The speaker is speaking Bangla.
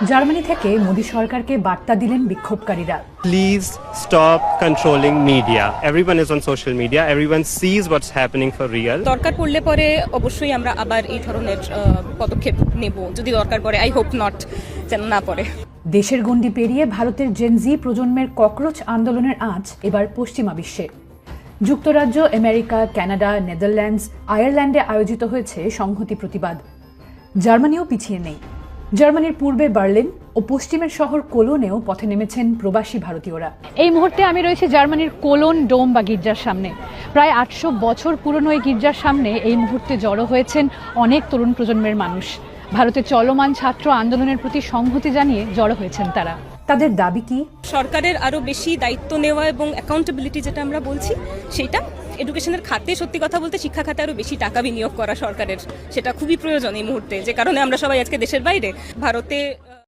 জার্মানি থেকে মোদী সরকারকে বার্তা দিলেন বিক্ষোভকারীরা। Please stop controlling media. Everyone is on social media. Everyone sees what's happening for real. দরকার পড়লে পরে অবশ্যই আমরা আবার এই ধরনের পদক্ষেপ নেব, যদি দরকার পড়ে। আই হোপ নট, যেন না পড়ে। দেশের গণ্ডি পেরিয়ে ভারতের জেনজি প্রজন্মের ককরোচ আন্দোলনের আঁচ এবার পশ্চিমা বিশ্বে। যুক্তরাজ্য, আমেরিকা, কানাডা, নেদারল্যান্ডস, আয়ারল্যান্ডে আয়োজিত হয়েছে সংহতি প্রতিবাদ। জার্মানিও পিছিয়ে নেই। জার্মানির পূর্বে বার্লিন ও পশ্চিমের শহর কোলোনেও পথে নেমেছেন প্রবাসী ভারতীয়রা। এই মুহূর্তে আমি রয়েছি জার্মানির কোলোন ডোম বা গির্জার সামনে। প্রায় 800 বছর পুরনো এই গির্জার সামনে এই মুহূর্তে জড়ো হয়েছেন অনেক তরুণ প্রজন্মের মানুষ। ভারতের চলমান ছাত্র আন্দোলনের প্রতি সংহতি জানিয়ে জড়ো হয়েছেন তারা। তাদের দাবি কি? সরকারের আরো বেশি দায়িত্ব নেওয়া এবং অ্যাকাউন্টেবিলিটি যেটা আমরা বলছি, সেটা এডুকেশনের খাতে, সত্যি কথা বলতে শিক্ষা খাতে আরো বেশি টাকা বিনিয়োগ করা সরকারের, সেটা খুবই প্রয়োজন এই মুহূর্তে, যে কারণে আমরা সবাই আজকে দেশের বাইরে। ভারতে